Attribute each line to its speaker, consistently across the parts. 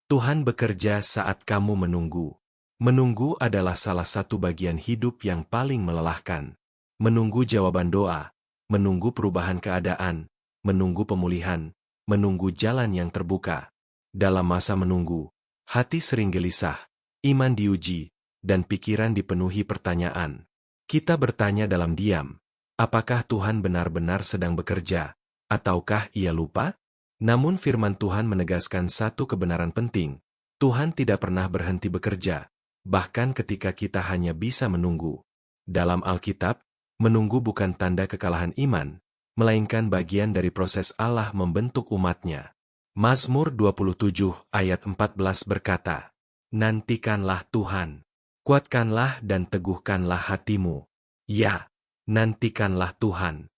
Speaker 1: Tuhan bekerja saat kamu menunggu. Menunggu adalah salah satu bagian hidup yang paling melelahkan. Menunggu jawaban doa, menunggu perubahan keadaan, menunggu pemulihan, menunggu jalan yang terbuka. Dalam masa menunggu, hati sering gelisah, iman diuji, dan pikiran dipenuhi pertanyaan. Kita bertanya dalam diam, apakah Tuhan benar-benar sedang bekerja, ataukah Ia lupa? Namun firman Tuhan menegaskan satu kebenaran penting. Tuhan tidak pernah berhenti bekerja, bahkan ketika kita hanya bisa menunggu. Dalam Alkitab, menunggu bukan tanda kekalahan iman, melainkan bagian dari proses Allah membentuk umat-Nya. Mazmur 27 ayat 14 berkata, "Nantikanlah Tuhan, kuatkanlah dan teguhkanlah hatimu. Ya, nantikanlah Tuhan."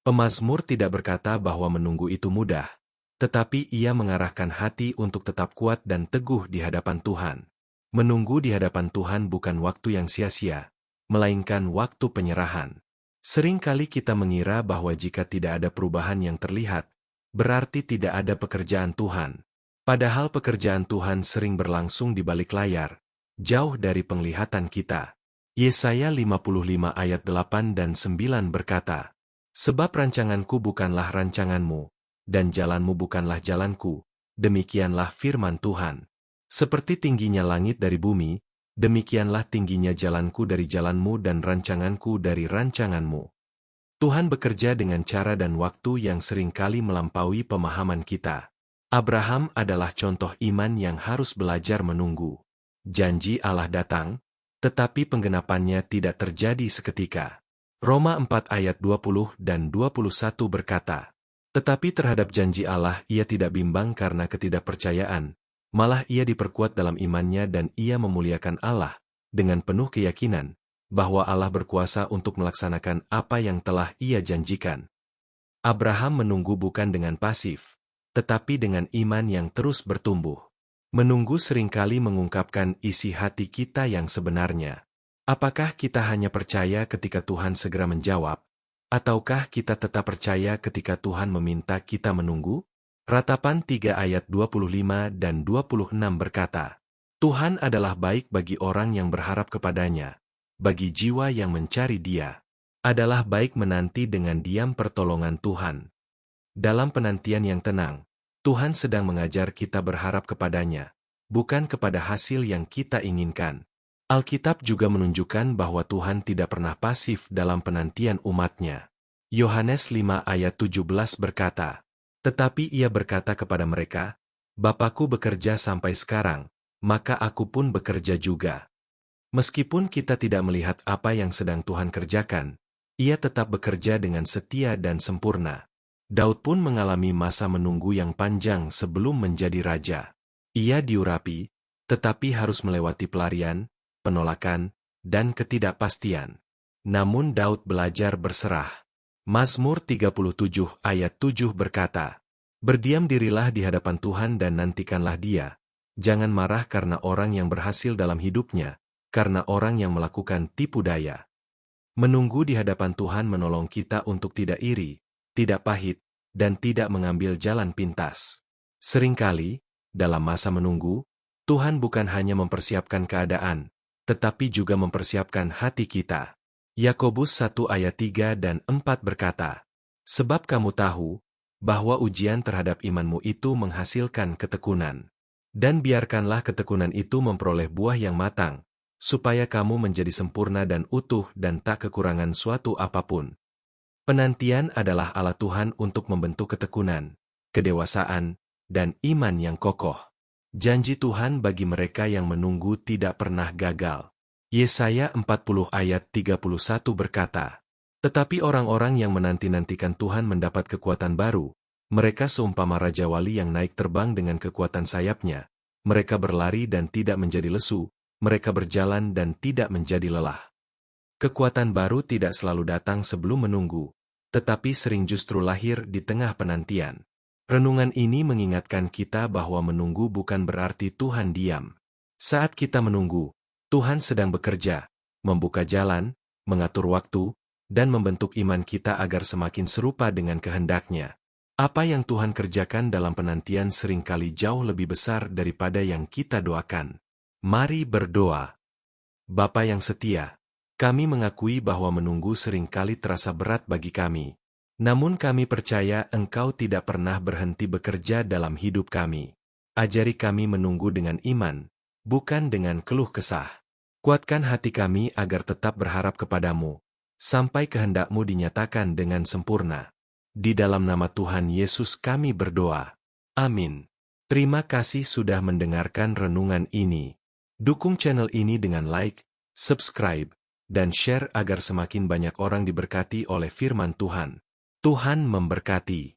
Speaker 1: Pemazmur tidak berkata bahwa menunggu itu mudah, tetapi ia mengarahkan hati untuk tetap kuat dan teguh di hadapan Tuhan. Menunggu di hadapan Tuhan bukan waktu yang sia-sia, melainkan waktu penyerahan. Seringkali kita mengira bahwa jika tidak ada perubahan yang terlihat, berarti tidak ada pekerjaan Tuhan. Padahal pekerjaan Tuhan sering berlangsung di balik layar, jauh dari penglihatan kita. Yesaya 55 ayat 8 dan 9 berkata, "Sebab rancanganku bukanlah rancanganmu, dan jalanmu bukanlah jalanku, demikianlah firman Tuhan. Seperti tingginya langit dari bumi, demikianlah tingginya jalanku dari jalanmu dan rancanganku dari rancanganmu." Tuhan bekerja dengan cara dan waktu yang seringkali melampaui pemahaman kita. Abraham adalah contoh iman yang harus belajar menunggu. Janji Allah datang, tetapi penggenapannya tidak terjadi seketika. Roma 4 ayat 20 dan 21 berkata, "Tetapi terhadap janji Allah ia tidak bimbang karena ketidakpercayaan, malah ia diperkuat dalam imannya dan ia memuliakan Allah, dengan penuh keyakinan, bahwa Allah berkuasa untuk melaksanakan apa yang telah ia janjikan." Abraham menunggu bukan dengan pasif, tetapi dengan iman yang terus bertumbuh. Menunggu seringkali mengungkapkan isi hati kita yang sebenarnya. Apakah kita hanya percaya ketika Tuhan segera menjawab? Ataukah kita tetap percaya ketika Tuhan meminta kita menunggu? Ratapan 3 ayat 25 dan 26 berkata, "Tuhan adalah baik bagi orang yang berharap kepadanya, bagi jiwa yang mencari Dia. Adalah baik menanti dengan diam pertolongan Tuhan." Dalam penantian yang tenang, Tuhan sedang mengajar kita berharap kepadanya, bukan kepada hasil yang kita inginkan. Alkitab juga menunjukkan bahwa Tuhan tidak pernah pasif dalam penantian umat-Nya. Yohanes 5 ayat 17 berkata, "Tetapi ia berkata kepada mereka, Bapakku bekerja sampai sekarang, maka aku pun bekerja juga." Meskipun kita tidak melihat apa yang sedang Tuhan kerjakan, ia tetap bekerja dengan setia dan sempurna. Daud pun mengalami masa menunggu yang panjang sebelum menjadi raja. Ia diurapi, tetapi harus melewati pelarian, penolakan, dan ketidakpastian. Namun Daud belajar berserah. Mazmur 37 ayat 7 berkata, "Berdiam dirilah di hadapan Tuhan dan nantikanlah Dia. Jangan marah karena orang yang berhasil dalam hidupnya, karena orang yang melakukan tipu daya." Menunggu di hadapan Tuhan menolong kita untuk tidak iri, tidak pahit, dan tidak mengambil jalan pintas. Seringkali, dalam masa menunggu, Tuhan bukan hanya mempersiapkan keadaan, tetapi juga mempersiapkan hati kita. Yakobus 1 ayat 3 dan 4 berkata, "Sebab kamu tahu, bahwa ujian terhadap imanmu itu menghasilkan ketekunan. Dan biarkanlah ketekunan itu memperoleh buah yang matang, supaya kamu menjadi sempurna dan utuh dan tak kekurangan suatu apapun." Penantian adalah alat Tuhan untuk membentuk ketekunan, kedewasaan, dan iman yang kokoh. Janji Tuhan bagi mereka yang menunggu tidak pernah gagal. Yesaya 40 ayat 31 berkata, "Tetapi orang-orang yang menanti-nantikan Tuhan mendapat kekuatan baru, mereka seumpama raja wali yang naik terbang dengan kekuatan sayapnya. Mereka berlari dan tidak menjadi lesu, mereka berjalan dan tidak menjadi lelah." Kekuatan baru tidak selalu datang sebelum menunggu, tetapi sering justru lahir di tengah penantian. Renungan ini mengingatkan kita bahwa menunggu bukan berarti Tuhan diam. Saat kita menunggu, Tuhan sedang bekerja, membuka jalan, mengatur waktu, dan membentuk iman kita agar semakin serupa dengan kehendak-Nya. Apa yang Tuhan kerjakan dalam penantian seringkali jauh lebih besar daripada yang kita doakan. Mari berdoa. Bapa yang setia, kami mengakui bahwa menunggu seringkali terasa berat bagi kami. Namun kami percaya Engkau tidak pernah berhenti bekerja dalam hidup kami. Ajari kami menunggu dengan iman, bukan dengan keluh kesah. Kuatkan hati kami agar tetap berharap kepadamu, sampai kehendak-Mu dinyatakan dengan sempurna. Di dalam nama Tuhan Yesus kami berdoa. Amin. Terima kasih sudah mendengarkan renungan ini. Dukung channel ini dengan like, subscribe, dan share agar semakin banyak orang diberkati oleh firman Tuhan. Tuhan memberkati.